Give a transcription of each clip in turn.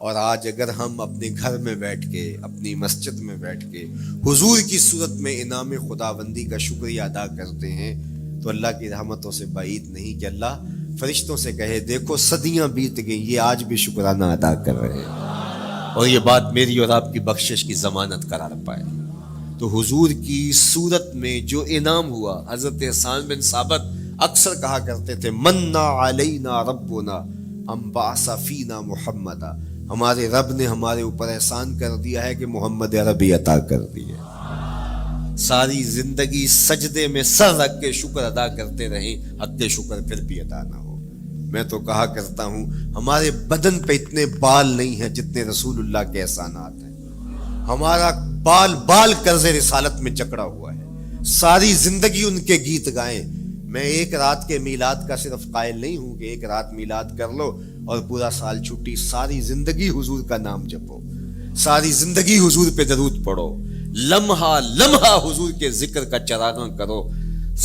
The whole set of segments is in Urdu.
اور آج اگر ہم اپنے گھر میں بیٹھ کے، اپنی مسجد میں بیٹھ کے حضور کی صورت میں انعام خداوندی کا شکریہ ادا کرتے ہیں تو اللہ کی رحمتوں سے بعید نہیں کہ اللہ فرشتوں سے کہے دیکھو صدیاں بیت گئیں، یہ آج بھی شکرانہ ادا کر رہے ہیں، اور یہ بات میری اور آپ کی بخشش کی ضمانت قرار پائے۔ تو حضور کی صورت میں جو انعام ہوا، حضرت حسان بن ثابت اکثر کہا کرتے تھے منا علینا ربنا ام بعث فینا محمدا، ہمارے رب نے ہمارے اوپر احسان کر دیا ہے کہ محمد عربی عطا کر دی ہے۔ ساری زندگی سجدے میں سر رکھ کے شکر ادا کرتے رہیں، حق شکر پھر بھی ادا نہ ہو۔ میں تو کہا کرتا ہوں ہمارے بدن پہ اتنے بال نہیں ہیں جتنے رسول اللہ کے احسانات ہیں، ہمارا بال بال قرض رسالت میں جکڑا ہوا ہے، ساری زندگی ان کے گیت گائیں۔ میں ایک رات کے میلاد کا صرف قائل نہیں ہوں کہ ایک رات میلاد کر لو اور پورا سال چھٹی، ساری زندگی حضور کا نام جپو، ساری زندگی حضور پہ درود پڑھو، لمحہ لمحہ حضور کے ذکر کا چراغاں کرو۔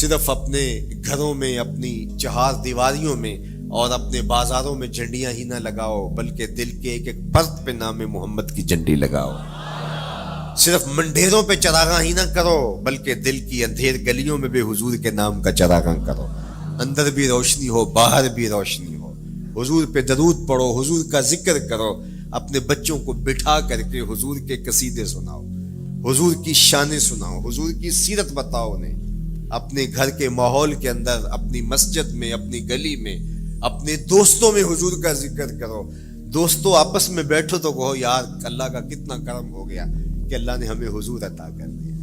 صرف اپنے گھروں میں، اپنی چہار دیواریوں میں اور اپنے بازاروں میں جھنڈیاں ہی نہ لگاؤ، بلکہ دل کے ایک ایک فرد پہ نام محمد کی جھنڈی لگاؤ۔ صرف منڈیروں پہ چراغاں ہی نہ کرو، بلکہ دل کی اندھیر گلیوں میں بھی حضور کے نام کا چراغاں کرو، اندر بھی روشنی ہو باہر بھی روشنی ہو۔ حضور پہ درود پڑھو، حضور کا ذکر کرو، اپنے بچوں کو بٹھا کر کے حضور کے قصیدے سناؤ، حضور کی شانیں سناؤ، حضور کی سیرت بتاؤ انہیں۔ اپنے گھر کے ماحول کے اندر، اپنی مسجد میں، اپنی گلی میں، اپنے دوستوں میں حضور کا ذکر کرو۔ دوستوں آپس میں بیٹھو تو کہو یار اللہ کا کتنا کرم ہو گیا کہ اللہ نے ہمیں حضور عطا کر دیا۔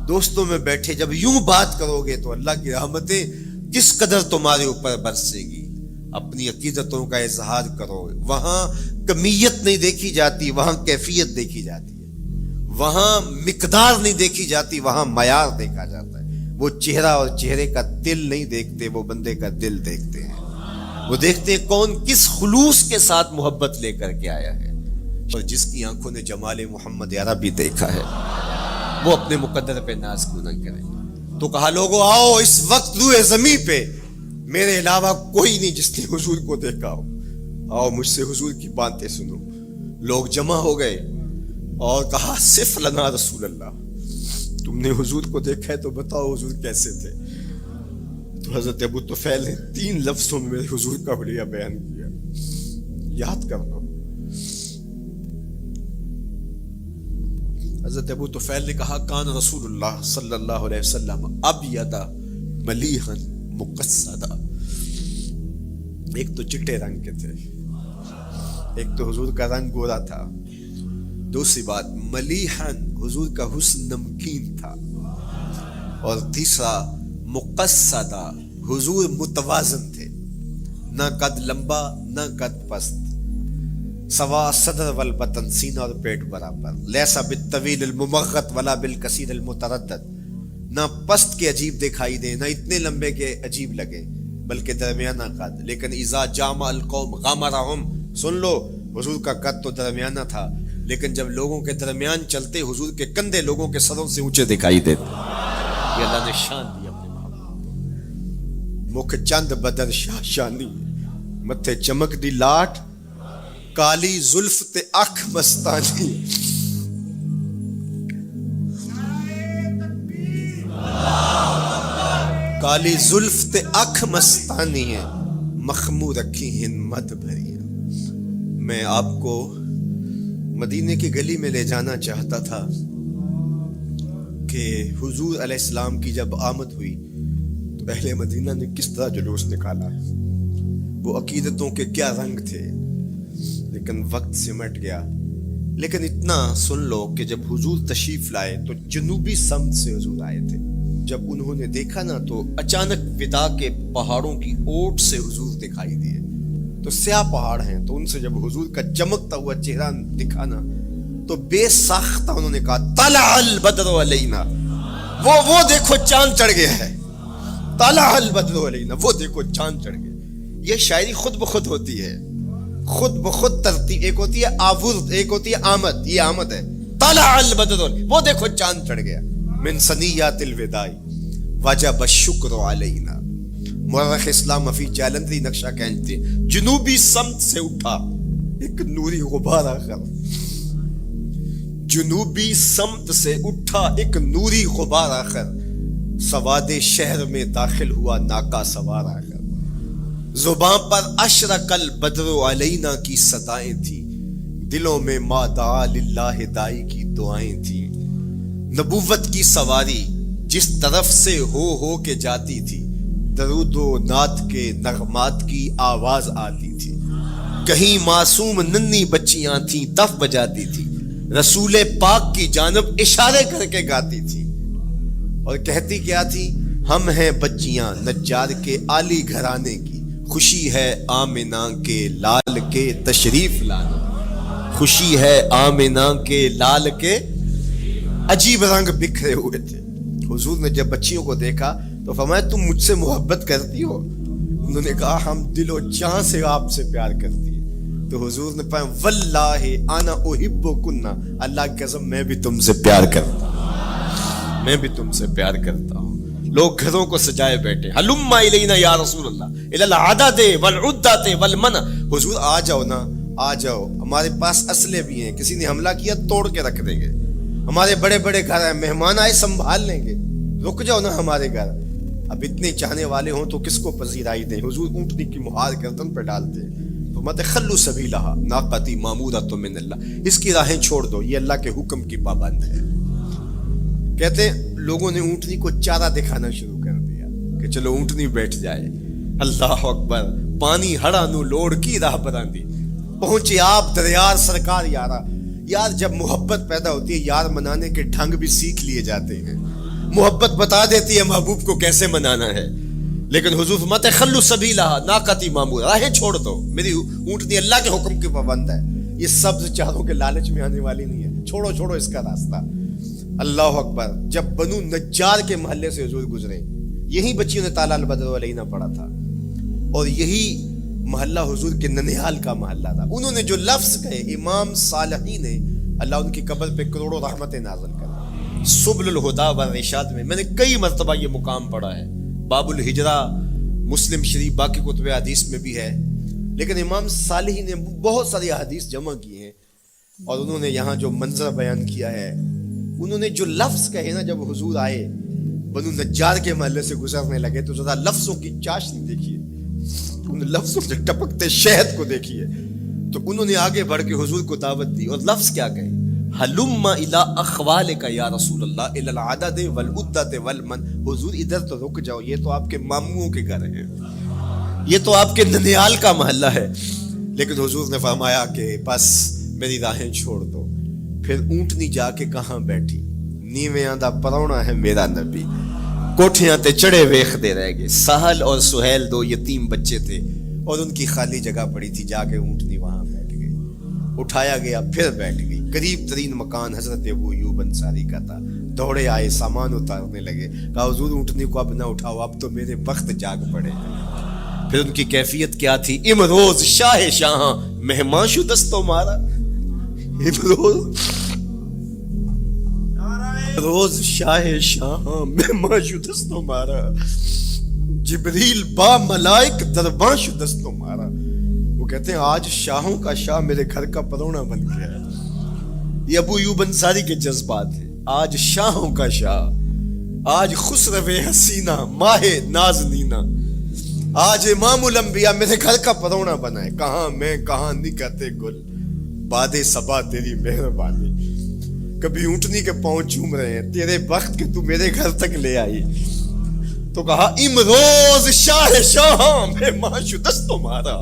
دوستوں میں بیٹھے جب یوں بات کرو گے تو اللہ کی رحمتیں کس قدر تمہارے اوپر برسے گی۔ اپنی عقیدتوں کا اظہار کرو، وہاں کمیت نہیں دیکھی جاتی، وہاں کیفیت دیکھی جاتی ہے، وہاں مقدار نہیں دیکھی جاتی، وہاں معیار دیکھا جاتا ہے۔ وہ چہرہ اور چہرے کا دل نہیں دیکھتے، وہ بندے کا دل دیکھتے ہیں، وہ دیکھتے ہیں کون کس خلوص کے ساتھ محبت لے کر کے آیا ہے۔ اور جس کی آنکھوں نے جمال محمد عربی دیکھا ہے وہ اپنے مقدر پہ ناز کیوں نہ کرے۔ تو کہا لوگو آؤ اس وقت روئے زمین پہ میرے علاوہ کوئی نہیں جس نے حضور کو دیکھا ہو، آؤ مجھ سے حضور کی باتیں سنو۔ لوگ جمع ہو گئے اور کہا صف لنا رسول اللہ، تم نے حضور کو دیکھا ہے تو بتاؤ حضور کیسے تھے۔ تو حضرت ابو طفیل نے 3 لفظوں میں میرے حضور کا حلیہ بیان کیا، یاد کر لو۔ حضرت ابو طفیل نے کہا کان رسول اللہ صلی اللہ علیہ وسلم ابیض ملیحا مقصدا، ایک تو چٹے رنگ کے تھے، ایک تو حضور کا رنگ گورا تھا، دوسری بات ملیحن حضور کا حسن نمکین تھا، اور تیسرا مقصدا حضور متوازن تھے، نہ قد لمبا نہ قد پست، سوا صدر والبطن سینہ اور پیٹ برابر، لیسا بالطویل الممغط ولا بالکثیر المتردد، نہ پست کے عجیب دکھائی دیں نہ اتنے لمبے کے عجیب لگے بلکہ درمیانہ قد، لیکن اذا جامع القوم غامرہم، سن لو حضور کا قد تو درمیانہ تھا لیکن جب لوگوں کے درمیان چلتے حضور کے کندھے لوگوں کے سروں سے اونچے دکھائی دیتے۔ یہ اللہ نے شان دی اپنے محبوب، مکھ چند بدر شاہ شانی، متھے چمک دی لاٹ، کالی زلف تے اکھ مستانی، کالی زلف تے اکھ مستانی ہے، مخمور رکھی ہیں مد بھری۔ میں آپ کو مدینے کی گلی میں لے جانا چاہتا تھا کہ حضور علیہ السلام کی جب آمد ہوئی تو اہل مدینہ نے کس طرح جلوس نکالا، وہ عقیدتوں کے کیا رنگ تھے، لیکن وقت سمٹ گیا۔ لیکن اتنا سن لو کہ جب حضور تشریف لائے تو جنوبی سمت سے حضور آئے تھے۔ جب انہوں نے دیکھا نا تو اچانک ودا کے پہاڑوں کی اوٹ سے حضور دکھائی دیے، تو سیاہ پہاڑ ہیں تو ان سے جب حضور کا چمکتا ہوا چہرہ دکھا نا تو بے ساختہ انہوں نے کہا طلع البدر علینا، وہ دیکھو چاند چڑھ گیا ہے، طلع البدر علینا، وہ دیکھو چاند چڑھ گیا۔ یہ شاعری خود بخود ہوتی ہے، خود بخود ترتیب، ایک ہوتی ہے آورد، ایک ہوتی ہے آمد، یہ آمد ہے۔ طلع البدر، وہ دیکھو چاند چڑھ گیا۔ من ثنیات الوداع وجب الشکر علینا، مورخ اسلام فی جالندری نقشہ کھینچتے جنوبی سمت سے اٹھا ایک نوری غبار آخر، جنوبی سمت سے اٹھا ایک نوری غبار آخر، سواد شہر میں داخل ہوا ناکا سوار آخر، زباں پر اشرق البدر علینا کی صدائیں تھی، دلوں میں ما دعا للہ دائی کی دعائیں تھی، نبوت کی سواری جس طرف سے ہو کے جاتی تھی، درود و نعت کے نغمات کی آواز آتی تھی، کہیں معصوم ننھی بچیاں تھیں تف بجاتی تھی، رسول پاک کی جانب اشارے کر کے گاتی تھی، اور کہتی کیا تھی، ہم ہیں بچیاں نجار کے عالی گھرانے کی، خوشی ہے آمنہ کے لال کے تشریف لانا، خوشی ہے آمنہ کے لال کے، عجیب رنگ بکھرے ہوئے تھے۔ حضور نے جب بچیوں کو دیکھا تو فرمایا تم مجھ سے محبت کرتی ہو؟ انہوں نے کہا ہم دل و جان سے آپ سے پیار کرتی ہیں۔ تو حضور نے فرمایا واللہ انا احبکن، اللہ کی قسم میں بھی تم سے پیار کرتا ہوں، میں بھی تم سے پیار کرتا ہوں۔ لوگ گھروں کو سجائے بیٹھے، ہلم الینا یا رسول اللہ الی العدد والعدۃ والمنع، حضور آ جاؤ نا، آ جاؤ، ہمارے پاس اسلحے بھی ہیں، کسی نے حملہ کیا توڑ کے رکھ دیں گے، ہمارے بڑے بڑے گھر ہیں، مہمان آئے سنبھال لیں گے، رک جاؤ نا ہمارے گھر۔ اب اتنے چاہنے والے ہوں تو کس کو پذیرائی دیں؟ حضور اونٹنی کی مہار گردن پہ ڈالتے تو مت خلو سبیلہا ناقتی مامورۃ من اللہ، اس کی راہیں چھوڑ دو، یہ اللہ کے حکم کی پابند ہے۔ کہتے لوگوں نے اونٹنی کو چارہ دکھانا شروع کر دیا کہ چلو اونٹنی بیٹھ جائے، اللہ اکبر، پانی ہڑا نو لوڑ کی راہ براندی، پہنچے آپ دریار سرکار یارا۔ یار جب محبت پیدا ہوتی ہے یار منانے کے ڈھنگ بھی سیکھ لیے جاتے ہیں، محبت بتا دیتی ہے محبوب کو کیسے منانا ہے، لیکن حضور فرماتے خلو سبیلہا ناقتی مامور، راہیں چھوڑ دو، میری اونٹنی اللہ کے حکم کی پابند ہے، یہ سبز چاروں کے لالچ میں آنے والی نہیں ہے، چھوڑو چھوڑو اس کا راستہ۔ اللہ اکبر، جب بنو نجار کے محلے سے حضور گزرے، یہی بچیوں نے تالا البدر علینا پڑھا تھا، اور یہی محلہ حضور کے ننیال کا محلہ تھا۔ انہوں نے جو لفظ کہے، امام صالحی نے، اللہ ان کی قبر پہ کروڑوں رحمتیں نازل کر، سبل الہدا والرشاد میں نے کئی مرتبہ یہ مقام پڑھا ہے، باب الہجرہ مسلم شریف باقی کتب حدیث میں بھی ہے، لیکن امام صالحی نے بہت ساری حدیث جمع کی ہیں، اور انہوں نے یہاں جو منظر بیان کیا ہے، انہوں نے جو لفظ کہے نا، جب حضور آئے بنو نجار کے محلے سے گزرنے لگے تو ذرا لفظوں کی چاشنی دیکھیے، ان لفظوں سے ٹپکتے شہد کو دیکھیے، تو انہوں نے آگے بڑھ کے حضور کو دعوت دی، اور لفظ کیا کہے، ہلم الی اخوالک یا رسول اللہ الی العدد والعدۃ والمن، حضور ادھر تو رک جاؤ، یہ تو آپ کے ماموں کے گھر ہیں، یہ تو آپ کے ننیال کا محلہ ہے، لیکن حضور نے فرمایا کہ بس میری راہیں چھوڑ دو۔ پھر اونٹنی جا کے کہاں بیٹھی، نیویاں دا پرونا ہے میرا نبی، کوٹھیاں تے چڑھے ویخ دے رہ گئے، سہل اور سہیل دو یتیم بچے تھے، اور ان کی خالی جگہ پڑی تھی، جا کے اونٹنی وہاں بیٹھ گئی، اٹھایا گیا پھر بیٹھ گئی، قریب ترین مکان حضرت ابو ایوب انصاری کا تھا، دوڑے آئے سامان اتارنے لگے، کہا حضور اونٹنی کو اب نہ اٹھاؤ، اب تو میرے بخت جاگ پڑے۔ پھر ان کی کیفیت کیا تھی، امروز شاہ شاہاں مہمان شو دستو مارا، روز شاہ شاہاں مہمان شو دستو مارا، جبریل با ملائک درباں شو دستو مارا۔ وہ کہتے ہیں آج شاہوں کا شاہ میرے گھر کا پرونا بن گیا ہے، یہ ابو ایوب انصاری کے جذبات ہیں، آج شاہوں کا شاہ، آج خسرو حسینہ ماہ نازنینہ، آج امام الانبیاء میرے گھر کا پرونا بنا ہے، کہاں میں کہاں نکتے گل، باد صبا تیری مہربانی، کبھی اونٹنی کے پاؤں چوم رہے ہیں، تیرے وقت کہ تو میرے گھر تک لے آئی، تو کہا امروز شاہ شاہاں مہمان شو دستو مارا،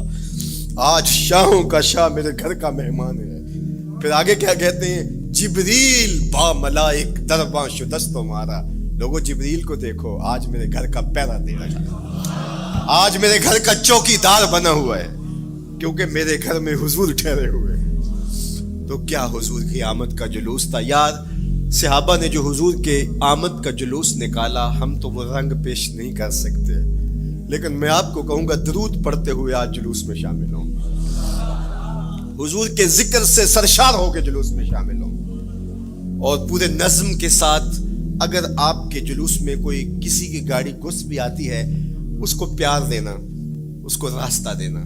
آج شاہوں کا شاہ میرے گھر کا مہمان ہے۔ پھر آگے کیا کہتے ہیں، جبریل با ملائک درباں شو دستو مارا، لوگوں جبریل کو دیکھو، آج میرے گھر کا پہرا دے رہا ہے، آج میرے گھر کا چوکی دار بنا ہوا ہے، کیونکہ میرے گھر میں حضور ٹھہرے ہوئے۔ تو کیا حضور کی آمد کا جلوس تھا یار، صحابہ نے جو حضور کے آمد کا جلوس نکالا، ہم تو وہ رنگ پیش نہیں کر سکتے، لیکن میں آپ کو کہوں گا درود پڑھتے ہوئے آج جلوس میں شامل ہوں، حضور کے ذکر سے سرشار ہو کے جلوس میں شامل ہوں، اور پورے نظم کے ساتھ اگر آپ کے جلوس میں کوئی کسی کی گاڑی گھس بھی آتی ہے، اس کو پیار دینا، اس کو راستہ دینا،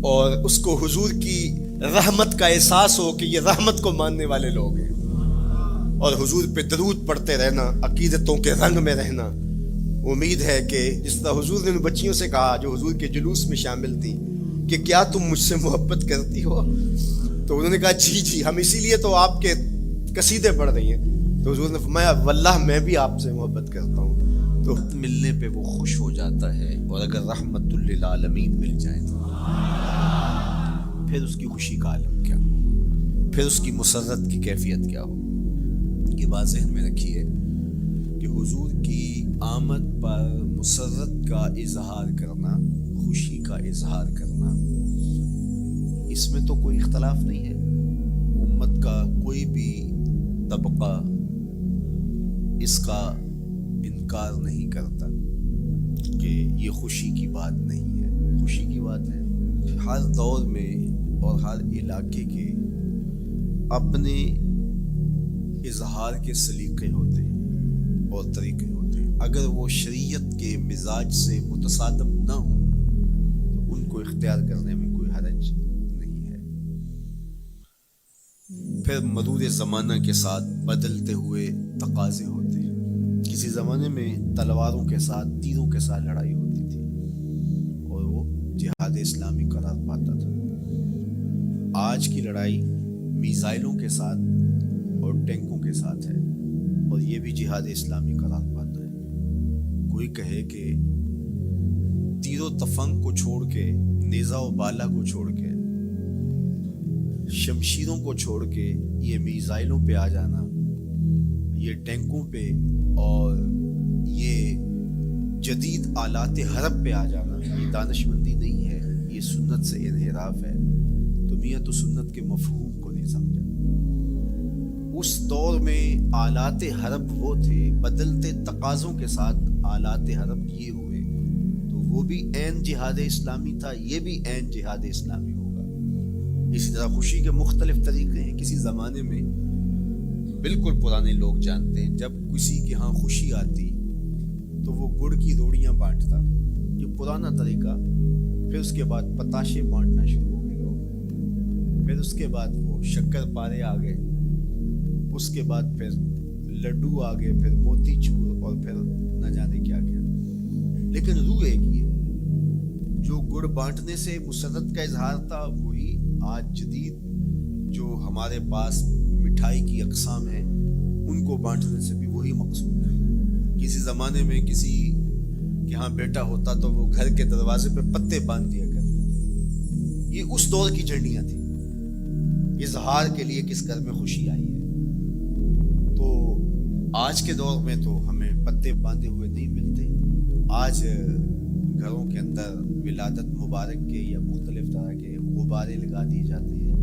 اور اس کو حضور کی رحمت کا احساس ہو کہ یہ رحمت کو ماننے والے لوگ ہیں، اور حضور پہ درود پڑھتے رہنا، عقیدتوں کے رنگ میں رہنا۔ امید ہے کہ جس طرح حضور نے ان بچیوں سے کہا جو حضور کے جلوس میں شامل تھیں کہ کیا تم مجھ سے محبت کرتی ہو، تو انہوں نے کہا جی جی، ہم اسی لیے تو آپ کے قصیدے پڑھ رہی ہیں۔ تو حضور نے فرمایا واللہ میں بھی آپ سے محبت کرتا ہوں۔ تو ملنے پہ وہ خوش ہو جاتا ہے، اور اگر رحمت للعالمین مل جائے تو پھر اس کی خوشی کا عالم کیا ہو، پھر اس کی مسرت کی کیفیت کیا ہو۔ یہ بات ذہن میں رکھیے کہ حضور کی آمد پر مسرت کا اظہار کرنا، خوشی کا اظہار کرنا، اس میں تو کوئی اختلاف نہیں ہے۔ امت کا کوئی بھی طبقہ اس کا انکار نہیں کرتا کہ یہ خوشی کی بات نہیں ہے، خوشی کی بات ہے۔ ہر دور میں اور ہر علاقے کے اپنے اظہار کے سلیقے ہوتے ہیں اور طریقے ہوتے ہیں۔ اگر وہ شریعت کے مزاج سے متصادم نہ ہوں تو ان کو اختیار کرنے میں کوئی حرج نہیں ہے۔ پھر مرور زمانہ کے ساتھ بدلتے ہوئے تقاضے ہوتے ہیں۔ کسی زمانے میں تلواروں کے ساتھ، تیروں کے ساتھ لڑائی ہوتی تھی اور وہ جہاد اسلامی قرار پاتا تھا۔ آج کی لڑائی میزائلوں کے ساتھ اور ٹینکوں کے ساتھ ہے، اور یہ بھی جہاد اسلامی قرار پاتا ہے۔ کوئی کہے کہ تیر و تفنگ کو چھوڑ کے، نیزہ و بالا کو چھوڑ کے، شمشیروں کو چھوڑ کے یہ میزائلوں پہ آ جانا، یہ ٹینکوں پہ اور یہ جدید آلات حرب پہ آ جانا، یہ دانشمندی نہیں ہے، یہ سنت سے انحراف ہے، تو میاں تو سنت کے مفہوم کو نہیں سمجھا۔ اس دور میں آلات حرب وہ تھے، بدلتے تقاضوں کے ساتھ آلات حرب یہ ہوئے، تو وہ بھی عین جہاد اسلامی تھا، یہ بھی عین جہاد اسلامی ہوگا۔ اسی طرح خوشی کے مختلف طریقے ہیں۔ کسی زمانے میں بالکل پرانے لوگ جانتے ہیں، جب کسی کے ہاں خوشی آتی تو وہ گڑ کی روڑیاں بانٹتا، یہ پرانا طریقہ۔ پھر اس کے بعد پتاشے بانٹنا شروع ہو گئے لوگ، پھر اس کے بعد وہ شکر پارے آ گئے، اس کے بعد پھر لڈو آ گئے، پھر موتی چور، اور پھر نہ جانے کیا کیا۔ لیکن روح ایک ہی ہے۔ جو گڑ بانٹنے سے مسرت کا اظہار تھا، وہی آج جدید جو ہمارے پاس مٹھائی کی اقسام ہیں، ان کو بانٹنے سے بھی وہی مقصود ہے۔ کسی زمانے میں کسی کے ہاں بیٹا ہوتا تو وہ گھر کے دروازے پہ پتے باندھ دیا کرتے تھے۔ یہ اس دور کی جھنڈیاں تھیں، اظہار کے لیے کس گھر میں خوشی آئی ہے۔ تو آج کے دور میں تو ہمیں پتے باندھے ہوئے نہیں ملتے۔ آج گھروں کے اندر ولادت مبارک کے یا مختلف طرح کے غبارے لگا دیے جاتے ہیں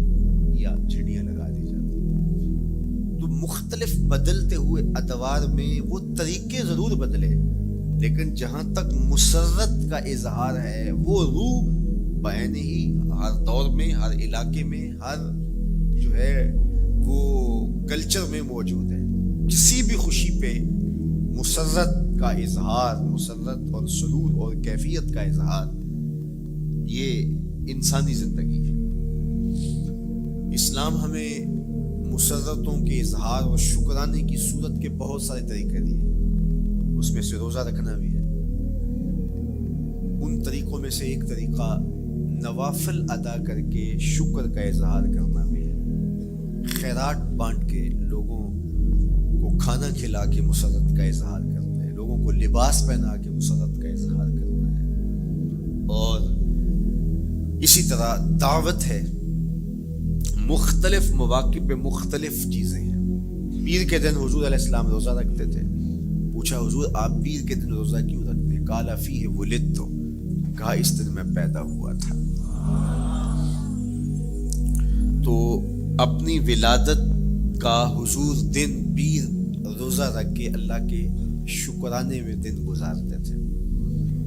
یا جھنڈیاں لگا دی جاتی ہیں۔ تو مختلف بدلتے ہوئے ادوار میں وہ طریقے ضرور بدلے، لیکن جہاں تک مسرت کا اظہار ہے، وہ روح بعین ہی ہر دور میں، ہر علاقے میں، ہر جو ہے وہ کلچر میں موجود ہے۔ کسی بھی خوشی پہ مسرت کا اظہار، مسرت اور سرور اور کیفیت کا اظہار، یہ انسانی زندگی ہے۔ اسلام ہمیں مسرتوں کے اظہار اور شکرانے کی صورت کے بہت سارے طریقے دیے، اس میں سے روزہ رکھنا بھی ہے۔ ان طریقوں میں سے ایک طریقہ نوافل ادا کر کے شکر کا اظہار کرنا بھی ہے۔ خیرات بانٹ کے، لوگوں کو کھانا کھلا کے مسرت کا اظہار کرنا ہے، لوگوں کو لباس پہنا کے مسرت کا اظہار کرنا ہے۔ اور اسی طرح دعوت ہے، مختلف مواقع پہ مختلف چیزیں ہیں۔ پیر کے دن حضور علیہ السلام روزہ رکھتے تھے۔ پوچھا حضور آپ پیر کے دن روزہ کیوں رکھتے ہیں؟ قال فیہ ولدت، کہا اس دن میں پیدا ہوا تھا۔ تو اپنی ولادت کا حضور دن پیر روزہ رکھ کے اللہ کے شکرانے میں دن گزارتے تھے۔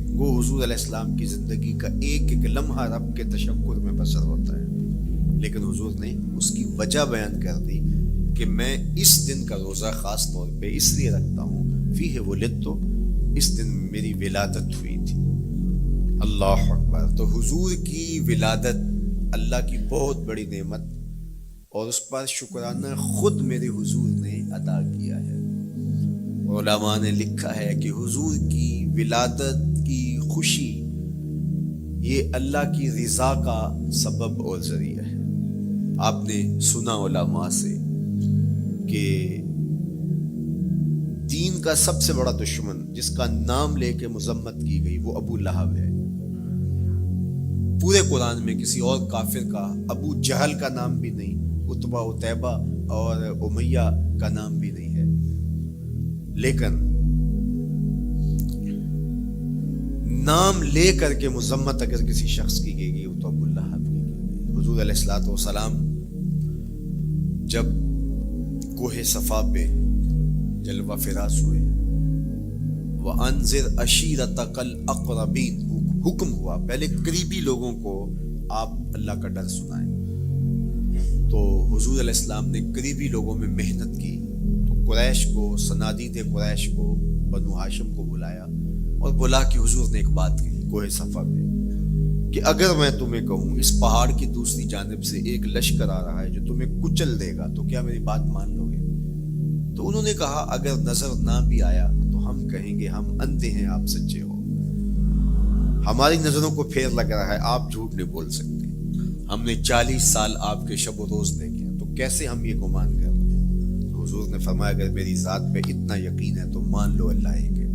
وہ حضور علیہ السلام کی زندگی کا ایک ایک لمحہ رب کے تشکر میں بسر ہوتا ہے، لیکن حضور نے اس کی وجہ بیان کر دی کہ میں اس دن کا روزہ خاص طور پہ اس لیے رکھتا ہوں، فیہ ولدت، اس دن میری ولادت ہوئی تھی۔ اللہ اکبر۔ تو حضور کی ولادت اللہ کی بہت بڑی نعمت اور اس پر شکرانہ خود میرے حضور نے ادا کیا ہے۔ علماء نے لکھا ہے کہ حضور کی ولادت کی خوشی یہ اللہ کی رضا کا سبب اور ذریعہ ہے۔ آپ نے سنا علماء سے کہ دین کا سب سے بڑا دشمن جس کا نام لے کے مذمت کی گئی وہ ابو لہب ہے۔ پورے قرآن میں کسی اور کافر کا ابو جہل کا نام بھی نہیں، عتبہ عتیبہ اور امیہ کا نام بھی نہیں ہے، لیکن نام لے کر کے مذمت اگر کسی شخص کی گئی وہ تو ابو لہب کی گئی۔ حضور علیہ الصلوۃ والسلام جب کوہ صفا پہ جلوہ فراز ہوئے، وَأَنذِرْ عَشِيرَتَكَ الْأَقْرَبِينَ حکم ہوا پہلے قریبی لوگوں کو آپ اللہ کا ڈر سنائیں، تو حضور علیہ السلام نے قریبی لوگوں میں محنت کی، تو قریش کو، صنادید قریش کو، بنو ہاشم کو بلایا اور بلا کہ حضور نے ایک بات کہی کوہ صفا پہ کہ اگر میں تمہیں کہوں اس پہاڑ کی دوسری جانب سے ایک لشکر آ رہا ہے جو تمہیں کچل دے گا تو کیا میری بات مان لو گے؟ تو انہوں نے کہا اگر نظر نہ بھی آیا تو ہم کہیں گے ہم اندھے ہیں، آپ سچے ہو، ہماری نظروں کو پھیر لگ رہا ہے، آپ جھوٹ نہیں بول سکتے، ہم نے 40 سال آپ کے شب و روز دیکھے ہیں، تو کیسے ہم یہ گمان کر رہے ہیں؟ تو حضور نے فرمایا اگر میری ذات پہ اتنا یقین ہے تو مان لو اللہ ایک ہے۔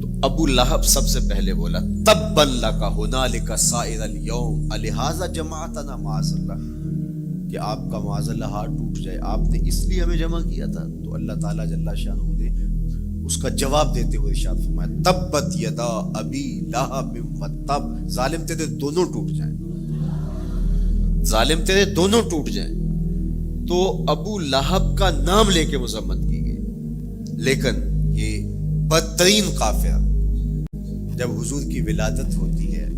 تو ابو لہب سب سے پہلے بولا تبا لک ھنالک سائر الیوم الہذا جمعتنا معاذ اللہ، کہ آپ کا معاذ اللہ ہاتھ ٹوٹ جائے، آپ نے اس لیے ہمیں جمع کیا تھا؟ تو اللہ تعالیٰ جل شانہ نے اس کا جواب دیتے ہوئے ارشاد فرمایا تبت یدا ابی لہب وتب، ظالم تیرے دونوں ٹوٹ جائیں، ظالم تیرے دونوں ٹوٹ جائیں۔ تو ابو لہب کا نام لے کے مذمت کی گئی، لیکن یہ بدترین کافر جب حضور کی ولادت ہوتی ہے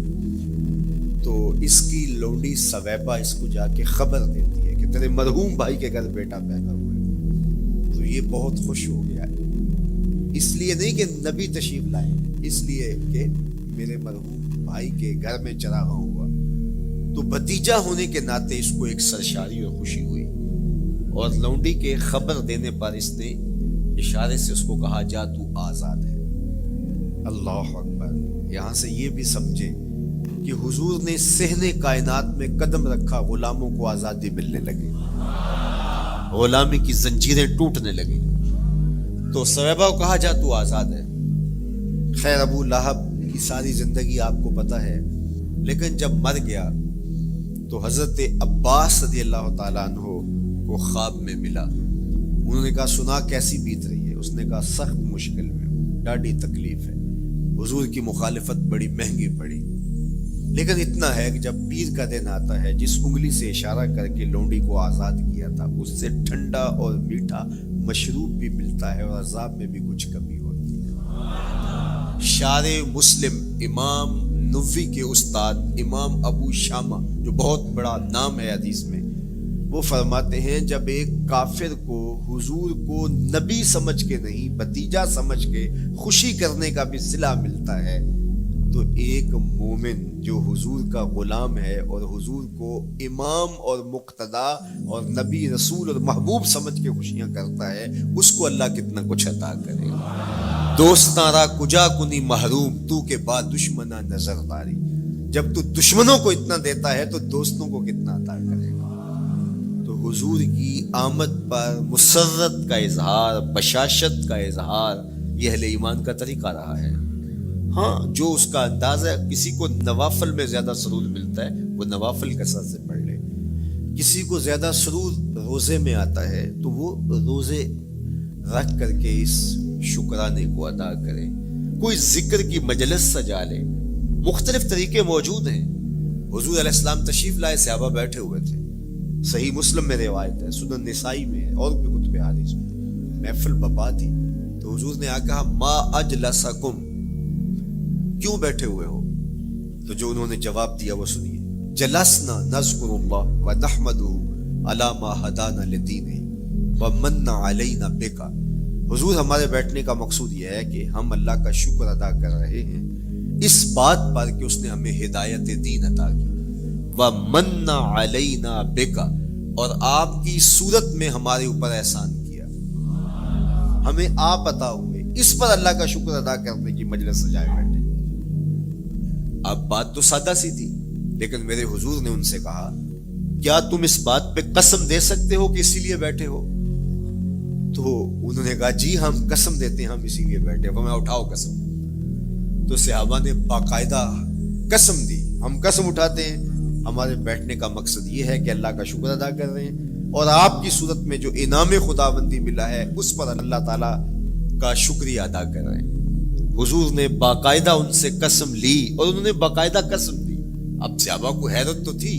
تو اس کی لونڈی سویبہ اس کو جا کے خبر دیتی ہے کہ تیرے مرحوم بھائی کے گھر بیٹا پیدا ہوا ہے، تو یہ بہت خوش ہو گیا ہے، اس لیے نہیں کہ نبی تشریف لائے، اس لیے کہ میرے مرحوم بھائی کے گھر میں چراغاں ہوا، تو بھتیجا ہونے کے ناطے اس کو ایک سرشاری اور خوشی ہوئی، اور لونڈی کے خبر دینے پر اس نے اشارے سے اس کو کہا جا تو آزاد ہے۔ اللہ اکبر۔ یہاں سے یہ بھی سمجھے کہ حضور نے صحن کائنات میں قدم رکھا، غلاموں کو آزادی ملنے لگی، غلامی کی زنجیریں ٹوٹنے لگی، تو سویبہ کو کہا جا تو آزاد ہے۔ خیر ابو لہب کی ساری زندگی آپ کو پتہ ہے، لیکن جب مر گیا تو حضرت عباس رضی اللہ تعالیٰ عنہ کو خواب میں ملا، انہوں نے کہا سنا کیسی بیت رہی ہے؟ اس نے کہا سخت مشکل میں، ڈاڑی تکلیف ہے، حضور کی مخالفت بڑی مہنگی پڑی، لیکن اتنا ہے کہ جب پیر کا دن آتا ہے جس انگلی سے اشارہ کر کے لونڈی کو آزاد کیا تھا اس سے ٹھنڈا اور میٹھا مشروب بھی ملتا ہے اور عذاب میں بھی کچھ کمی ہوتی ہے۔ شارع مسلم امام نووی کے استاد امام ابو شامہ جو بہت بڑا نام ہے حدیث میں، وہ فرماتے ہیں جب ایک کافر کو حضور کو نبی سمجھ کے نہیں بھتیجا سمجھ کے خوشی کرنے کا بھی صلہ ملتا ہے، تو ایک مومن جو حضور کا غلام ہے اور حضور کو امام اور مقتدا اور نبی رسول اور محبوب سمجھ کے خوشیاں کرتا ہے، اس کو اللہ کتنا کچھ عطا کرے گا۔ دوستاں را کجا کنی محروم تو کے بعد دشمنا نظر داری، جب تو دشمنوں کو اتنا دیتا ہے تو دوستوں کو کتنا عطا کرے گا۔ تو حضور کی آمد پر مسرت کا اظہار، بشاشت کا اظہار یہ اہل ایمان کا طریقہ رہا ہے۔ ہاں جو اس کا انداز ہے، کسی کو نوافل میں زیادہ سرور ملتا ہے وہ نوافل کثرت سے پڑھ لے، کسی کو زیادہ سرور روزے میں آتا ہے تو وہ روزے رکھ کر کے اس شکرانے کو ادا کرے، کوئی ذکر کی مجلس سجا لے، مختلف طریقے موجود ہیں۔ حضور علیہ السلام تشریف لائے، صحابہ بیٹھے ہوئے تھے، صحیح مسلم میں روایت ہے، سنن نسائی میں ہے اور بھی کتب حدیث میں، محفل بپا تھی، تو حضور نے آ کہا ما اجلسکم، کیوں بیٹھے ہوئے ہو؟ تو جو انہوں نے جواب دیا وہ سنیے، جلسنا نذکر اللہ ونحمدہ علی ما ہدانا لدینہ ومن علینا بکا، حضور ہمارے بیٹھنے کا مقصود یہ ہے کہ ہم اللہ کا شکر ادا کر رہے ہیں اس بات پر کہ اس نے ہمیں ہدایت دین عطا کی، وَمَنَّ عَلَيْنَا بِكَ، اور آپ کی صورت میں ہمارے اوپر احسان کیا، ہمیں آپ عطا ہوئے، اس پر اللہ کا شکر ادا کرنے کی مجلس سجائے بیٹھے۔ اب بات تو سادہ سی تھی، لیکن میرے حضور نے ان سے کہا کیا تم اس بات پہ قسم دے سکتے ہو کہ اسی لیے بیٹھے ہو؟ تو انہوں نے کہا جی ہم قسم دیتے ہیں، ہم اسی لیے بیٹھے ہو۔ میں اٹھاؤ قسم۔ تو صحابہ نے باقاعدہ قسم دی، ہم قسم اٹھاتے ہیں، ہمارے بیٹھنے کا مقصد یہ ہے کہ اللہ کا شکر ادا کر رہے ہیں اور آپ کی صورت میں جو انعام خداوندی ملا ہے اس پر اللہ تعالیٰ کا شکریہ ادا کر رہے ہیں۔ حضور نے باقاعدہ ان سے قسم لی اور انہوں نے باقاعدہ قسم دی۔ اب صحابہ کو حیرت تو تھی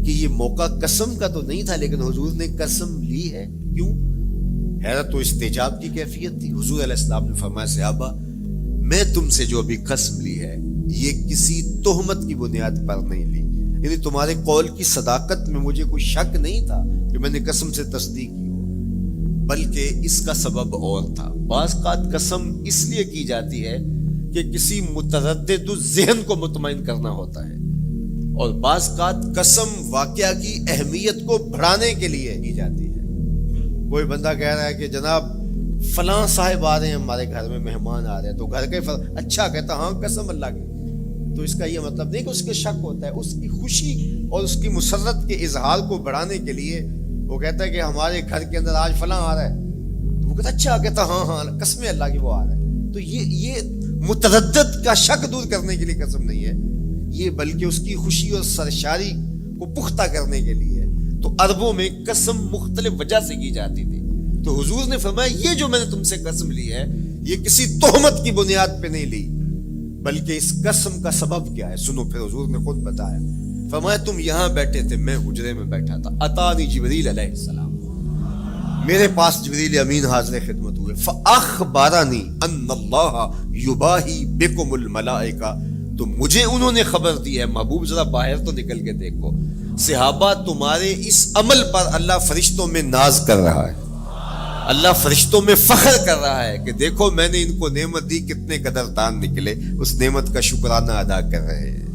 کہ یہ موقع قسم کا تو نہیں تھا، لیکن حضور نے قسم لی ہے، کیوں؟ حیرت تو استجاب کی کیفیت تھی۔ حضور علیہ السلام نے فرمایا صحابہ میں تم سے جو ابھی قسم لی ہے یہ کسی تہمت کی بنیاد پر نہیں لی، یعنی تمہارے قول کی صداقت میں مجھے کوئی شک نہیں تھا کہ میں نے قسم سے تصدیق کی ہو، بلکہ اس کا سبب اور تھا۔ بعض اوقات قسم اس لیے کی جاتی ہے کہ کسی متردد ذہن کو مطمئن کرنا ہوتا ہے، اور بعض اوقات قسم واقعہ کی اہمیت کو بڑھانے کے لیے کی جاتی ہے۔ کوئی بندہ کہہ رہا ہے کہ جناب فلاں صاحب آ رہے ہیں ہمارے گھر میں، مہمان آ رہے ہیں، تو گھر کے اچھا کہتا ہاں قسم اللہ کی، تو اس کا یہ مطلب نہیں کہ اس کے شک ہوتا ہے، اس کی خوشی اور اس کی مسرت کے اظہار کو بڑھانے کے لیے وہ کہتا ہے کہ ہمارے گھر کے اندر آج فلاں آ رہا ہے، تو وہ کہتا اچھا کہتا ہاں قسم اللہ کی وہ آ رہا ہے۔ تو یہ متردد کا شک دور کرنے کے لیے قسم نہیں ہے، یہ بلکہ اس کی خوشی اور سرشاری کو پختہ کرنے کے لیے ہے۔ تو عربوں میں قسم مختلف وجہ سے کی جاتی تھی، تو حضور نے فرمایا یہ جو میں نے تم سے قسم لی ہے یہ کسی تہمت کی بنیاد پہ نہیں لی، بلکہ اس قسم کا سبب کیا ہے سنو۔ پھر حضور نے خود بتایا، فرمایا تم یہاں بیٹھے تھے، میں حجرے میں بیٹھا تھا، اتانی جبریل علیہ السلام، میرے پاس جبریل امین حاضر خدمت ہوئے، فاخبرنی ان اللہ یباہی بکم الملائکہ، تو مجھے انہوں نے خبر دی ہے، محبوب ذرا باہر تو نکل کے دیکھو، صحابہ تمہارے اس عمل پر اللہ فرشتوں میں ناز کر رہا ہے، اللہ فرشتوں میں فخر کر رہا ہے کہ دیکھو میں نے ان کو نعمت دی، کتنے قدردان نکلے، اس نعمت کا شکرانہ ادا کر رہے ہیں۔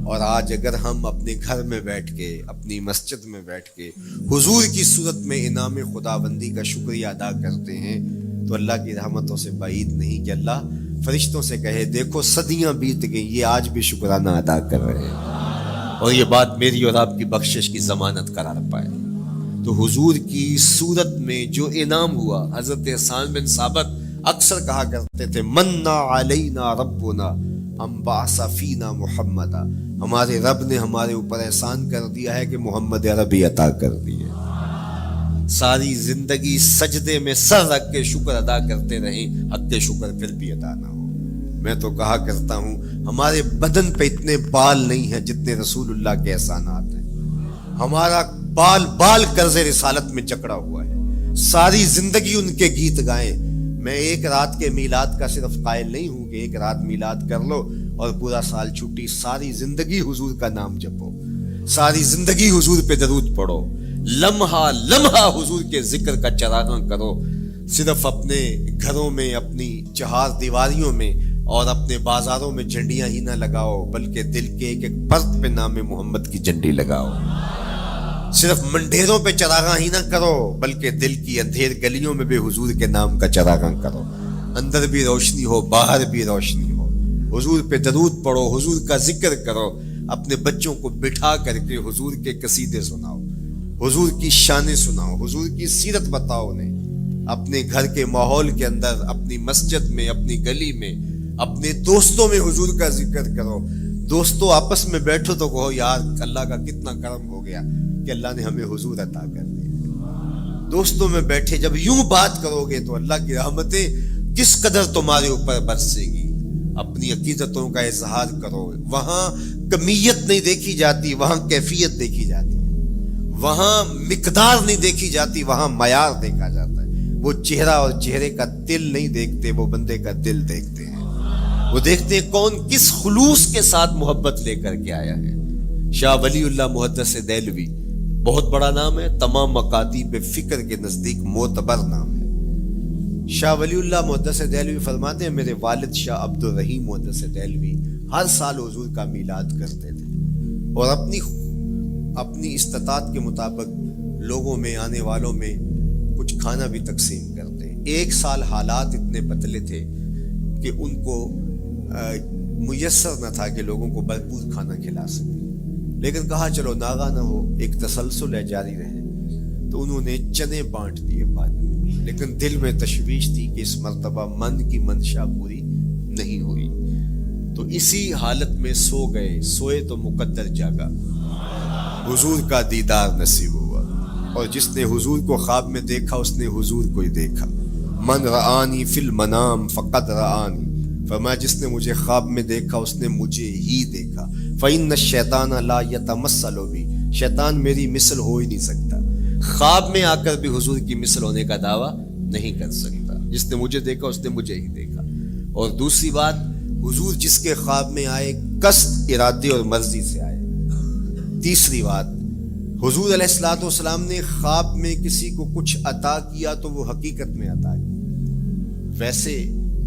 اور آج اگر ہم اپنے گھر میں بیٹھ کے، اپنی مسجد میں بیٹھ کے حضور کی صورت میں انعام خداوندی کا شکریہ ادا کرتے ہیں تو اللہ کی رحمتوں سے بعید نہیں کہ اللہ فرشتوں سے کہے دیکھو صدیاں بیت گئیں، یہ آج بھی شکرانہ ادا کر رہے ہیں، اور یہ بات میری اور آپ کی بخشش کی ضمانت قرار پائے۔ تو حضور کی صورت میں جو انعام ہوا، حضرت حسان بن ثابت اکثر کہا کرتے تھے منا علینا ربنا ام بعث فینا محمدا، ہمارے رب نے ہمارے اوپر احسان کر دیا ہے کہ محمد عربی عطا کر دی ہے۔ ساری زندگی سجدے میں سر رکھ کے شکر ادا کرتے رہیں، حق شکر پھر بھی ادا نہ ہو۔ میں تو کہا کرتا ہوں ہمارے بدن پہ اتنے بال نہیں ہیں جتنے رسول اللہ کے احسانات ہیں، ہمارا بال بال قرض رسالت میں جکڑا ہوا ہے، ساری زندگی ان کے گیت گائیں۔ میں ایک رات کے میلاد کا صرف قائل نہیں ہوں کہ ایک رات میلاد کر لو اور پورا سال چھٹی، ساری زندگی حضور کا نام جپو، ساری زندگی حضور پہ درود پڑھو، لمحہ لمحہ حضور کے ذکر کا چراغاں کرو، صرف اپنے گھروں میں، اپنی چہار دیواریوں میں اور اپنے بازاروں میں جھنڈیاں ہی نہ لگاؤ، بلکہ دل کے ایک ایک پرت پہ نام محمد کی جھنڈی لگاؤ۔ صرف منڈیروں پہ چراغاں ہی نہ کرو، بلکہ دل کی اندھیر گلیوں میں بھی حضور کے نام کا چراغاں کرو، اندر بھی روشنی ہو باہر بھی روشنی ہو، حضور پہ درود پڑھو، حضور کا ذکر کرو، اپنے بچوں کو بٹھا کر کے حضور کے قصیدے سناؤ، حضور کی شانیں سناؤ، حضور کی سیرت بتاؤ انہیں، اپنے گھر کے ماحول کے اندر، اپنی مسجد میں، اپنی گلی میں، اپنے دوستوں میں حضور کا ذکر کرو۔ دوستوں آپس میں بیٹھو تو کہو یار اللہ کا کتنا کرم ہو گیا کہ اللہ نے ہمیں حضور عطا کر دیا۔ دوستوں میں بیٹھے جب یوں بات کرو گے تو اللہ کی رحمتیں کس قدر تمہارے اوپر برسے گی۔ اپنی عقیدتوں کا اظہار کرو، وہاں کمیت نہیں دیکھی جاتی، وہاں کیفیت دیکھی جاتی ہے، وہاں مقدار نہیں دیکھی جاتی، وہاں معیار دیکھا جاتا ہے۔ وہ چہرہ اور چہرے کا دل نہیں دیکھتے، وہ بندے کا دل دیکھتے ہیں، وہ دیکھتے ہیں کون کس خلوص کے ساتھ محبت لے کر کے آیا ہے۔ شاہ ولی اللہ محدث دہلوی بہت بڑا نام ہے، تمام مکاتیب فکر کے نزدیک معتبر نام ہے۔ شاہ ولی اللہ محدث دہلوی فرماتے ہیں میرے والد شاہ عبد الرحیم محدث دہلوی ہر سال حضور کا میلاد کرتے تھے اور اپنی استطاعت کے مطابق لوگوں میں آنے والوں میں کچھ کھانا بھی تقسیم کرتے ہیں۔ ایک سال حالات اتنے پتلے تھے کہ ان کو میسر نہ تھا کہ لوگوں کو بھرپور کھانا کھلا سکے، لیکن کہا چلو ناغہ نہ ہو، ایک تسلسل ہے جاری رہے، تو انہوں نے چنے بانٹ دیے بعد میں، لیکن دل میں تشویش تھی کہ اس مرتبہ من کی منشا پوری نہیں ہوئی، تو اسی حالت میں سو گئے، سوئے تو مقدر جاگا، حضور کا دیدار نصیب ہوا، اور جس نے حضور کو خواب میں دیکھا اس نے حضور کو ہی دیکھا۔ من رآنی فی المنام فقد رآنی، فرمایا جس نے مجھے خواب میں دیکھا اس نے مجھے ہی دیکھا۔ فإن الشیطان لا یتمثل بی، شیطان میری مثل ہو ہی نہیں سکتا، خواب میں آ کر بھی حضور کی مثل ہونے کا دعویٰ نہیں کر سکتا، جس نے مجھے دیکھا اس نے مجھے ہی دیکھا۔ اور دوسری بات، حضور جس کے خواب میں آئے قصد، ارادے اور مرضی سے آئے۔ تیسری بات، حضور علیہ الصلوۃ والسلام نے خواب میں کسی کو کچھ عطا کیا تو وہ حقیقت میں عطا کیا۔ ویسے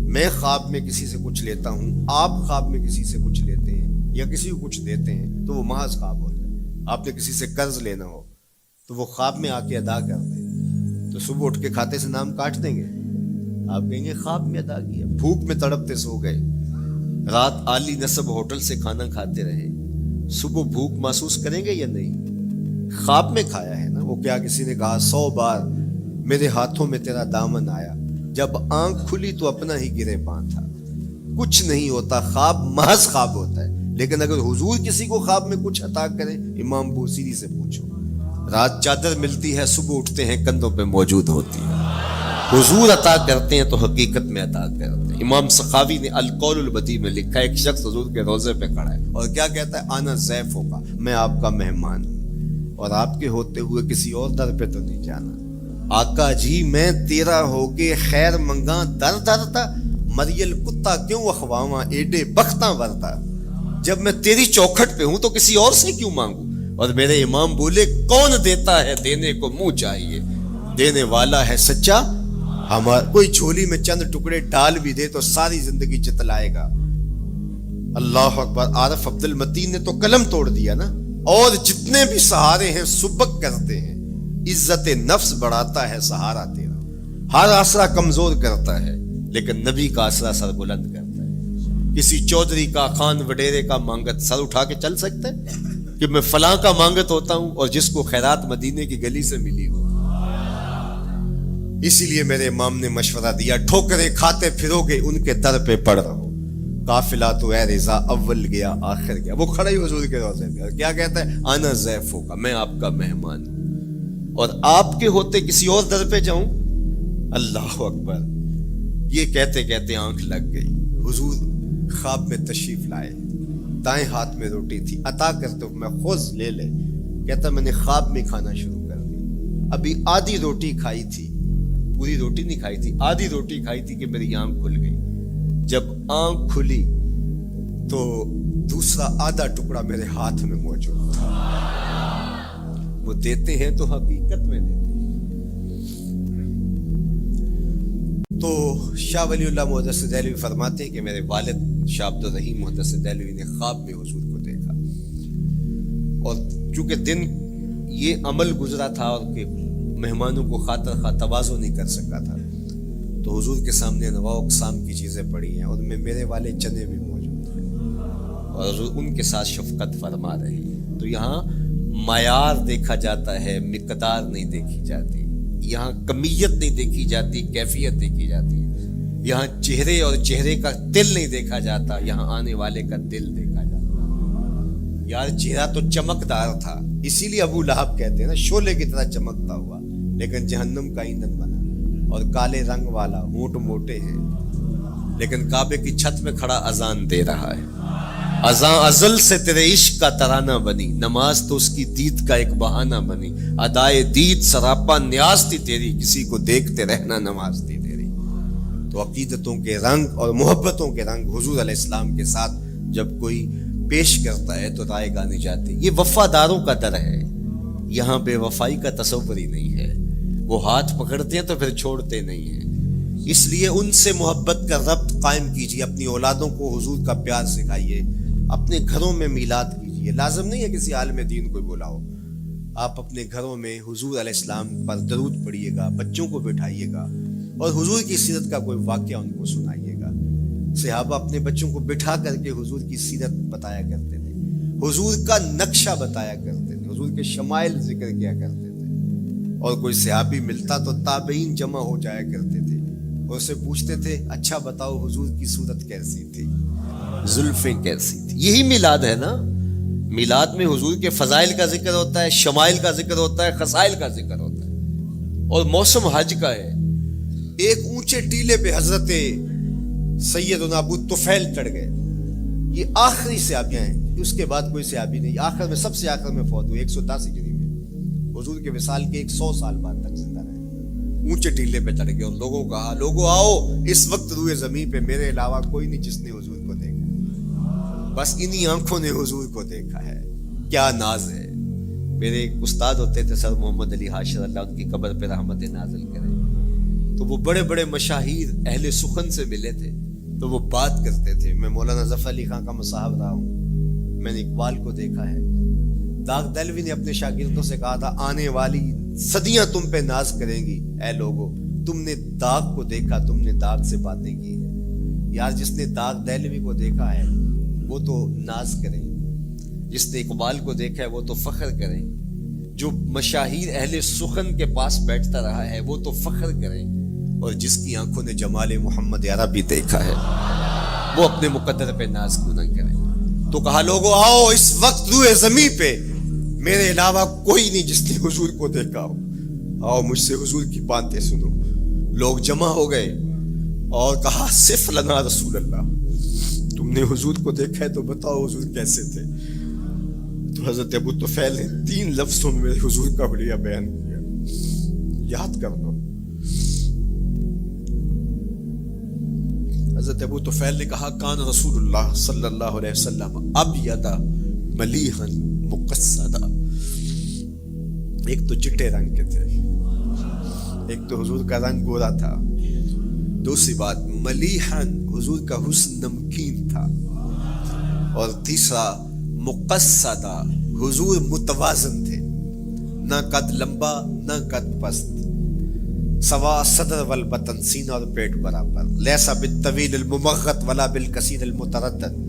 میں خواب میں کسی سے کچھ لیتا ہوں، آپ خواب میں کسی سے کچھ لیتے ہیں یا کسی کو کچھ دیتے ہیں تو وہ محض خواب ہوتا ہے۔ آپ نے کسی سے قرض لینا ہو تو وہ خواب میں آ کے ادا کر دیں، تو صبح اٹھ کے کھاتے سے نام کاٹ دیں گے؟ آپ کہیں گے خواب میں ادا کیا۔ بھوک میں تڑپتے سو گئے، رات عالی نسب ہوٹل سے کھانا کھاتے رہے، صبح بھوک محسوس کریں گے یا نہیں؟ خواب میں کھایا ہے نا۔ وہ کیا کسی نے کہا 100 بار میرے ہاتھوں میں تیرا دامن آیا، جب آنکھ کھلی تو اپنا ہی گرے پان تھا۔ کچھ نہیں ہوتا، خواب محض خواب ہوتا ہے۔ لیکن اگر حضور کسی کو خواب میں کچھ عطا کرے، امام بوصیری سے پوچھو، رات چادر ملتی ہے، صبح اٹھتے ہیں کندھوں پہ موجود ہوتی ہے۔ حضور عطا کرتے ہیں تو حقیقت میں عطا کرتے ہیں۔ امام سخاوی نے القول البدیع میں لکھا ہے، ایک شخص حضور کے روضے پہ کھڑا ہے اور کیا کہتا ہے؟ آنا ضیف ہوگا، میں آپ کا مہمان ہوں اور آپ کے ہوتے ہوئے کسی اور در پہ تو نہیں جانا۔ آقا جی میں تیرا ہو کے خیر منگاں در درتا، مریل کتا کیوں اخواواں ایڈے بختاں ورتا، جب میں تیری چوکھٹ پہ ہوں تو کسی اور سے کیوں مانگوں؟ اور میرے امام بولے کون دیتا ہے دینے کو منہ چاہیے، دینے والا ہے سچا ہمارا۔ کوئی جھولی میں چند ٹکڑے ڈال بھی دے تو ساری زندگی جتلائے گا۔ اللہ اکبر۔ عارف عبد المتین نے تو قلم توڑ دیا نا۔ اور جتنے بھی سہارے ہیں سبک کرتے ہیں، عزت نفس بڑھاتا ہے سہارا تیرا، ہر آسرا کمزور کرتا ہے لیکن نبی کا آسرا سر بلند کرتا ہے۔ کسی چودھری کا، خان وڈیرے کا مانگت سر اٹھا کے چل سکتے ہیں کہ میں فلاں کا مانگت ہوتا ہوں اور جس کو خیرات مدینے کی گلی سے ملی ہو؟ اسی لیے میرے امام نے مشورہ دیا، ٹھوکریں کھاتے پھرو گے ان کے در پہ پڑ رہو، قافلہ تو اے رضا اول گیا آخر گیا۔ وہ کھڑا ہی حضور کے روضے پہ اور کیا کہتا ہے؟ آنا ضیف ہوگا، میں آپ کا مہمان ہوں اور آپ کے ہوتے کسی اور در پہ جاؤں؟ اللہ اکبر۔ یہ کہتے کہتے آنکھ لگ گئی۔ حضور خواب میں تشریف لائے، دائیں ہاتھ میں روٹی تھی، عطا کرتے میں خود لے لے۔ کہتا میں نے خواب میں کھانا شروع کر دی، ابھی آدھی روٹی کھائی تھی، پوری روٹی نہیں کھائی تھی، آدھی روٹی کھائی تھی کہ میری آنکھ کھل گئی۔ جب آنکھ کھلی تو دوسرا آدھا ٹکڑا میرے ہاتھ میں موجود تھا۔ وہ دیتے ہیں تو حقیقت میں دیتے ہیں۔ تو شاہ ولی اللہ محدث دہلوی فرماتے ہیں کہ میرے والد شاہ عبد الرحیم محدث دہلوی نے خواب میں حضور کو دیکھا، اور چونکہ دن یہ عمل گزرا تھا اور کہ مہمانوں کو خاطر خواہ تواضع نہیں کر سکا تھا، تو حضور کے سامنے انواع اقسام کی چیزیں پڑی ہیں، ان میں میرے والے چنے بھی موجود ہیں اور ان کے ساتھ شفقت فرما رہے ہیں۔ تو یہاں معیار دیکھا جاتا ہے، مقدار نہیں دیکھی جاتی، یہاں کمیت نہیں دیکھی جاتی، کیفیت دیکھی جاتی ہے۔ یہاں چہرے اور چہرے کا دل نہیں دیکھا جاتا، یہاں آنے والے کا دل دیکھا جاتا۔ یار چہرہ تو چمکدار تھا، اسی لیے ابو لہب کہتے ہیں نا، شعلے کی طرح چمکتا ہوا لیکن جہنم کا ایندھن بنا، اور کالے رنگ والا، ہونٹ موٹے ہیں لیکن کعبے کی چھت میں کھڑا اذان دے رہا ہے۔ اذان ازل سے تیرے عشق کا ترانہ بنی، نماز تو اس کی دید کا ایک بہانہ بنی، ادائے دید سراپا نیاز تھی تیری، کسی کو دیکھتے رہنا نماز تھی تیری۔ تو عقیدتوں کے رنگ اور محبتوں کے رنگ حضور علیہ السلام کے ساتھ جب کوئی پیش کرتا ہے تو رائے گانی جاتی۔ یہ وفاداروں کا در ہے، یہاں بے وفائی کا تصور ہی نہیں ہے۔ وہ ہاتھ پکڑتے ہیں تو پھر چھوڑتے نہیں ہیں۔ اس لیے ان سے محبت کا ربط قائم کیجیے، اپنی اولادوں کو حضور کا پیار سکھائیے، اپنے گھروں میں میلاد کیجیے۔ لازم نہیں ہے کسی عالم دین کو بلاؤ، آپ اپنے گھروں میں حضور علیہ السلام پر درود پڑھیے گا، بچوں کو بٹھائیے گا اور حضور کی سیرت کا کوئی واقعہ ان کو سنائیے گا۔ صحابہ اپنے بچوں کو بٹھا کر کے حضور کی سیرت بتایا کرتے تھے، حضور کا نقشہ بتایا کرتے تھے، حضور کے شمائل ذکر کیا کرتے تھے، اور کوئی صحابی ملتا تو تابعین جمع ہو جایا کرتے تھے اور اسے پوچھتے تھے اچھا بتاؤ حضور کی صورت کیسی تھی، زلفیں کیسی تھی۔ یہی میلاد ہے نا، میلاد میں حضور کے فضائل کا ذکر ہوتا ہے، شمائل کا ذکر ہوتا ہے، خصائل کا ذکر ہوتا ہے، اور موسم حج کا ہے۔ ایک اونچے ٹیلے پہ حضرت سیدنا ابو طفیل چڑھ گئے، یہ آخری صحابیاں ہیں، اس کے بعد کوئی صحابی نہیں، آخر میں سب سے آخر میں فوت ہوئے 110 ہجری میں، حضور کے وصال کے 100 سال بعد تک زندہ رہے۔ اونچے ٹیلے پہ چڑھ گئے اور لوگوں کو کہا لوگوں آؤ، اس وقت روئے زمین پہ میرے علاوہ کوئی نہیں جس نے حضور کو دیکھا، بس انہی آنکھوں نے حضور کو دیکھا ہے، کیا ناز ہے۔ میرے ایک استاد ہوتے تھے سر محمد علی حاشر، اللہ ان کی قبر پہ رحمت نازل کرے، تو وہ بڑے بڑے مشاہیر اہل سخن سے ملے تھے تو وہ بات کرتے تھے۔ میں مولانا ظفر علی خان کا مصاحب رہا ہوں، میں نے اقبال کو دیکھا ہے، داغ دہلوی نے اپنے شاگردوں سے کہا تھا آنے والی صدیاں تم پہ ناز کریں گی، اے لوگو تم نے داغ کو دیکھا، تم نے داغ سے باتیں کی ہیں۔ یار جس نے داغ دہلوی کو دیکھا ہے وہ تو ناز کریں، جس نے اقبال کو دیکھا ہے وہ تو فخر کریں، جو مشاہیر اہل سخن کے پاس بیٹھتا رہا ہے وہ تو فخر کریں، اور جس کی آنکھوں نے جمال محمد عربی دیکھا ہے وہ اپنے مقدر پہ ناز کیوں نہ کریں۔ تو کہا لوگوں آؤ، اس وقت روئے زمین پہ میرے علاوہ کوئی نہیں جس نے حضور کو دیکھا ہو، آؤ مجھ سے حضور کی باتیں سنو۔ لوگ جمع ہو گئے اور کہا صف لنا رسول اللہ، تم نے حضور کو دیکھا ہے تو بتاؤ حضور کیسے تھے۔ تو حضرت ابو طفیل نے 3 لفظوں میں حضور کا حلیہ بیان کیا، یاد کر لو۔ حضرت ابو طفیل نے کہا کان رسول اللہ صلی اللہ علیہ وسلم ابیض ملیحا مقصدا، ایک تو چٹے رنگ کے تھے، ایک تو حضور کا رنگ گورا تھا، دوسری بات ملیحا حضور کا حسن نمکین تھا، اور تیسرا مقصدا حضور متوازن تھے، نہ قد لمبا نہ قد پست، سوا صدر والبطن سینہ اور پیٹ برابر، لیسا بالطویل الممغط ولا بالکثیر المتردد،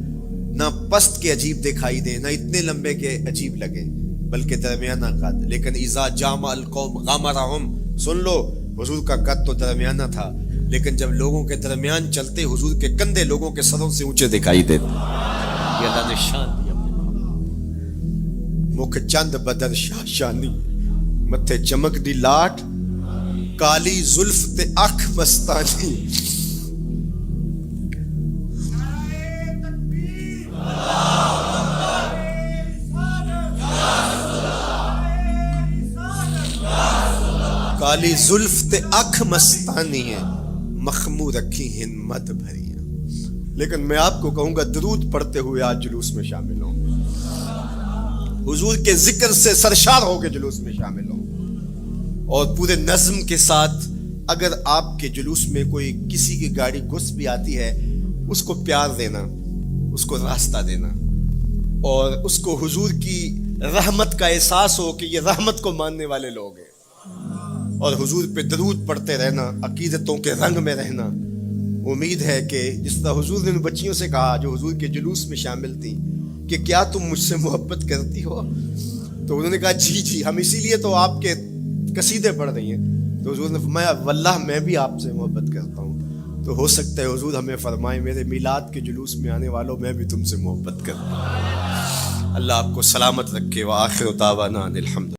نہ پست کے عجیب دکھائی دے نہ اتنے لمبے کے عجیب لگے بلکہ درمیانہ قد، لیکن اذا جامع القوم غمرہم، سن لو حضور کا قد تو درمیانہ تھا لیکن جب لوگوں کے درمیان چلتے حضور کے کندھے لوگوں کے سروں سے اونچے دکھائی دیتے۔ یہ اللہ نے شان دی اپنے محبوب، مکھ چند بدر شاہ شانی، متھے چمک دی لاٹ، کالی زلف تے اکھ مستانی۔ کالی زلف تے اکھ مستانی ہے، مخمور رکھی ہیں مد بھریاں۔ لیکن میں آپ کو کہوں گا درود پڑھتے ہوئے آج جلوس میں شامل ہوں، حضور کے ذکر سے سرشار ہو کے جلوس میں شامل ہوں، اور پورے نظم کے ساتھ اگر آپ کے جلوس میں کوئی کسی کی گاڑی گھس بھی آتی ہے اس کو پیار دینا، اس کو راستہ دینا، اور اس کو حضور کی رحمت کا احساس ہو کہ یہ رحمت کو ماننے والے لوگ ہیں، اور حضور پہ درود پڑھتے رہنا، عقیدتوں کے رنگ میں رہنا۔ امید ہے کہ جس طرح حضور نے ان بچیوں سے کہا جو حضور کے جلوس میں شامل تھیں کہ کیا تم مجھ سے محبت کرتی ہو، تو انہوں نے کہا جی ہم اسی لیے تو آپ کے قصیدے پڑھ رہی ہیں۔ تو حضور نے فرمایا واللہ میں بھی آپ سے محبت کرتا ہوں، تو ہو سکتا ہے حضور ہمیں فرمائے میرے میلاد کے جلوس میں آنے والوں میں بھی تم سے محبت کرتا ہوں۔ اللہ آپ کو سلامت رکھے، وآخر دعوانا ان الحمد